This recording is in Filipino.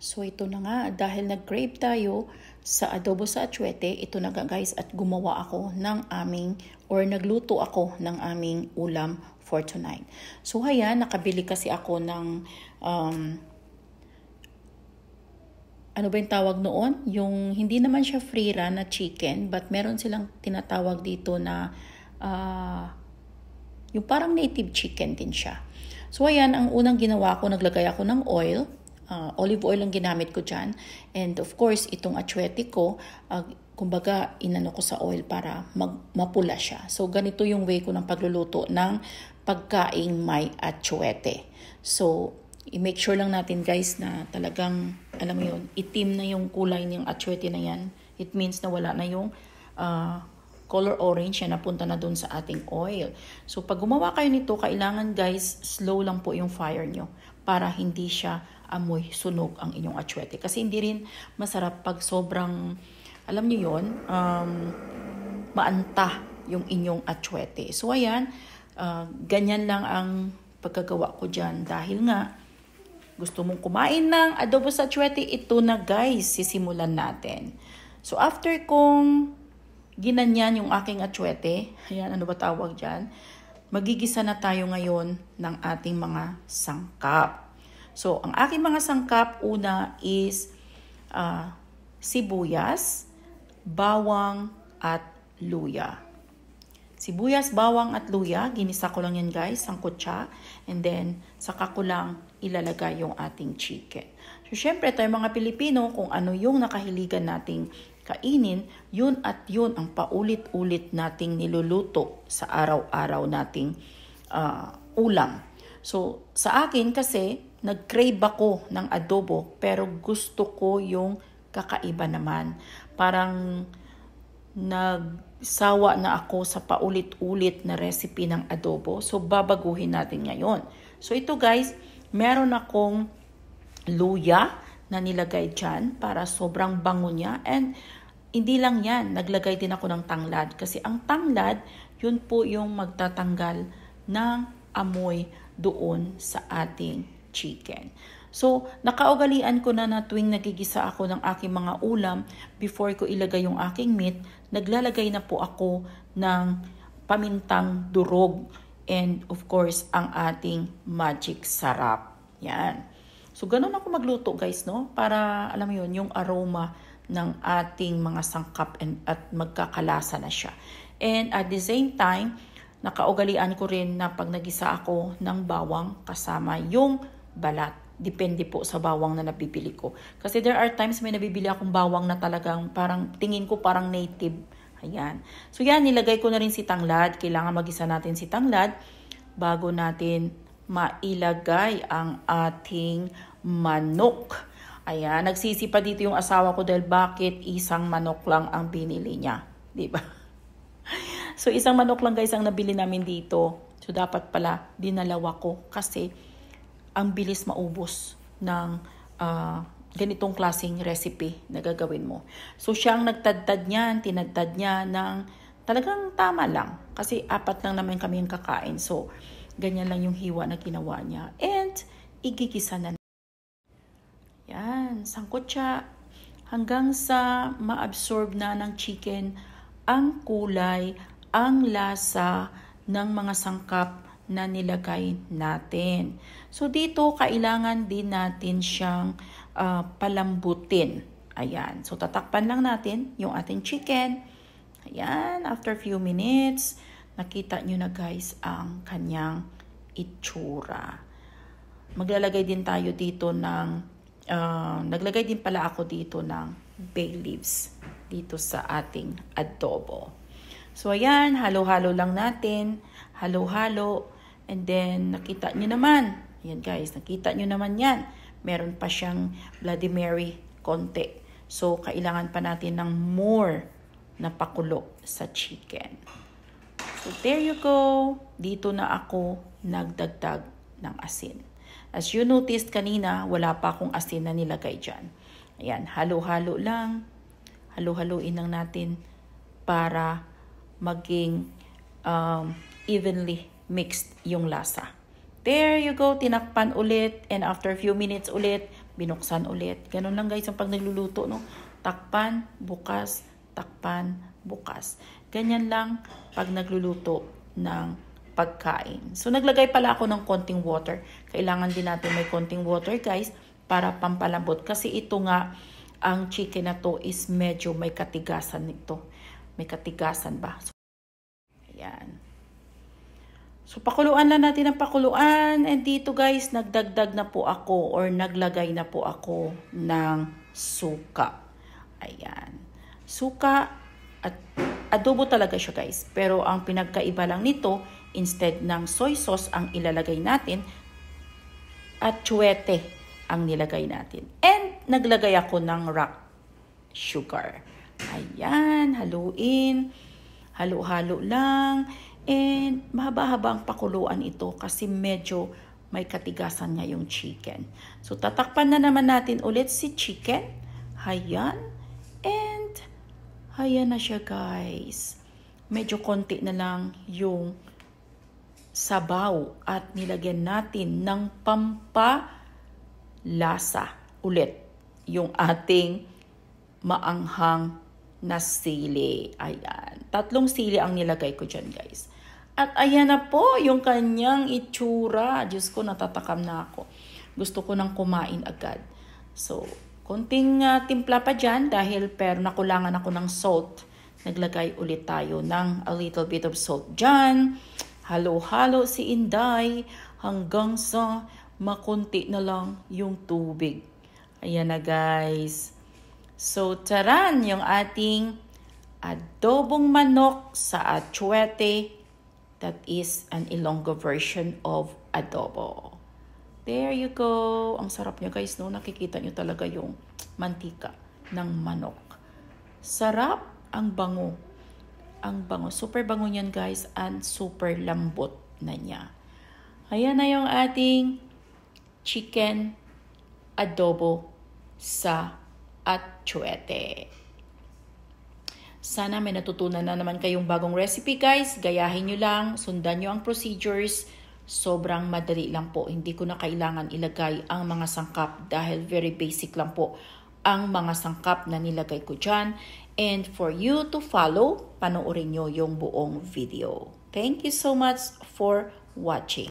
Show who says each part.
Speaker 1: So ito na nga, dahil nag-crave tayo sa adobo sa atsuete, ito na nga guys at gumawa ako ng nagluto ako ng aming ulam for tonight. So ayan, nakabili kasi ako ng, ano ba yung tawag noon? Yung hindi naman siya free run na chicken, but meron silang tinatawag dito na, yung parang native chicken din siya. So ayan, ang unang ginawa ko, naglagay ako ng oil. Olive oil ang ginamit ko dyan. And of course, itong atsuete ko, kumbaga inano ko sa oil para mapula siya. So ganito yung way ko ng pagluluto ng pagkaing may atsuete. So i-make sure lang natin guys na talagang, alam mo yun, itim na yung kulay ng atsuete na yan. It means na wala na yung color orange yan, napunta na dun sa ating oil. So pag gumawa kayo nito, kailangan guys, slow lang po yung fire nyo para hindi siya amoy sunog ang inyong atsuete. Kasi hindi rin masarap pag sobrang, alam nyo yun, maanta yung inyong atsuete. So ayan, ganyan lang ang pagkagawa ko dyan. Dahil nga, gusto mong kumain ng adobo sa atsuete, ito na guys, sisimulan natin. So after kong ginanyan yung aking atsuete, ayan, ano ba tawag dyan? Magigisa na tayo ngayon ng ating mga sangkap. So, ang aking mga sangkap, una is sibuyas, bawang, at luya. Sibuyas, bawang, at luya, ginisa ko lang yan guys, sangkot siya. And then, saka ko lang ilalagay yung ating chicken. So, syempre, tayo mga Pilipino, kung ano yung nakahiligan nating kainin, yun at yun ang paulit-ulit nating niluluto sa araw-araw nating ulam. So, sa akin kasi, nag-crave ako ng adobo, pero gusto ko yung kakaiba naman. Parang nagsawa na ako sa paulit-ulit na recipe ng adobo. So, babaguhin natin ngayon. So, ito guys, meron akong luya na nilagay dyan para sobrang bango niya. And hindi lang yan, naglagay din ako ng tanglad. Kasi ang tanglad, yun po yung magtatanggal ng amoy doon sa ating chicken. So, nakaugalian ko na tuwing nagigisa ako ng aking mga ulam, before ko ilagay yung aking meat, naglalagay na po ako ng pamintang durog and of course, ang ating magic sarap. Yan. So, ganun ako magluto guys, no? Para, alam mo yun, yung aroma ng ating mga sangkap at magkakalasa na siya. And at the same time, nakaugalian ko rin na pag nagisa ako ng bawang kasama yung balat. Depende po sa bawang na nabibili ko. Kasi there are times may nabibili akong bawang na talagang parang tingin ko parang native. Ayan. So yan, nilagay ko na rin si tanglad. Kailangan magisa natin si tanglad bago natin mailagay ang ating manok. Ayan, nagsisi pa dito yung asawa ko dahil bakit isang manok lang ang binili niya. Diba? So isang manok lang guys ang nabili namin dito. So dapat pala dinalawa ko kasi ang bilis maubos ng ganitong klaseng recipe na gagawin mo. So siyang nagtadtad niyan, tinadtad niya ng talagang tama lang. Kasi 4 lang naman kami yung kakain. So ganyan lang yung hiwa na ginawa niya. And igigisa na. Yan, sangkot siya hanggang sa ma-absorb na ng chicken ang kulay, ang lasa ng mga sangkap na nilagay natin. So dito, kailangan din natin siyang palambutin. Ayan. So tatakpan lang natin yung ating chicken. Ayan. After few minutes, nakita nyo na guys ang kanyang itsura. Maglalagay din tayo dito ng, naglagay din pala ako dito ng bay leaves dito sa ating adobo. So ayan, halo-halo lang natin. Halo-halo. And then, nakita nyo naman. Ayan guys, nakita nyo naman yan. Meron pa siyang Bloody Mary konti. So, kailangan pa natin ng more na pakulo sa chicken. So, there you go. Dito na ako nagdagdag ng asin. As you noticed kanina, wala pa akong asin na nilagay dyan. Ayan, halo-halo lang. Halo-haloin lang natin para maging evenly mixed yung lasa. There you go, tinakpan ulit, and after a few minutes ulit, binuksan ulit. Ganun lang guys ang pag nagluluto, no? Takpan, bukas, takpan, bukas. Ganyan lang pag nagluluto ng pagkain. So, naglagay pala ako ng konting water. Kailangan din natin may konting water, guys, para pampalambot. Kasi ito nga, ang chicken na to is medyo may katigasan nito. May katigasan ba? So, ayan. So, pakuluan lang natin ang pakuluan. And dito, guys, nagdagdag na po ako or naglagay na po ako ng suka. Ayan. Suka at adobo talaga siya, guys. Pero ang pinagkaiba lang nito, instead ng soy sauce ang ilalagay natin, atsuete ang nilagay natin. And naglagay ako ng rock sugar. Ayan, haluin. Halo-halo lang. And mahaba-haba ang pakuluan ito kasi medyo may katigasan nga yung chicken. So tatakpan na naman natin ulit si chicken. Ayan. And ayan na siya, guys. Medyo konti na lang yung sabaw at nilagyan natin ng pampalasa ulit yung ating maanghang na sili. Ayan. 3 sili ang nilagay ko dyan, guys. At ayan na po yung kanyang itsura. Diyos ko, natatakam na ako. Gusto ko nang kumain agad. So, konting timpla pa dyan dahil pero nakulangan ako ng salt. Naglagay ulit tayo ng a little bit of salt dyan. Halo-halo si Inday hanggang sa makunti na lang yung tubig. Ayan na, guys. So, taran yung ating adobong manok sa atsuete. That is an Ilonggo version of adobo. There you go. Ang sarap niya, guys, no? Nakikita niyo talaga yung mantika ng manok. Sarap, ang bango. Ang bango. Super bango niyan, guys, and super lambot na niya. Ayan na yung ating chicken adobo sa atsuete. Sana may natutunan na naman kayong bagong recipe, guys. Gayahin nyo lang, sundan nyo ang procedures. Sobrang madali lang po. Hindi ko na kailangan ilagay ang mga sangkap dahil very basic lang po ang mga sangkap na nilagay ko dyan. And for you to follow, panoorin nyo yung buong video. Thank you so much for watching.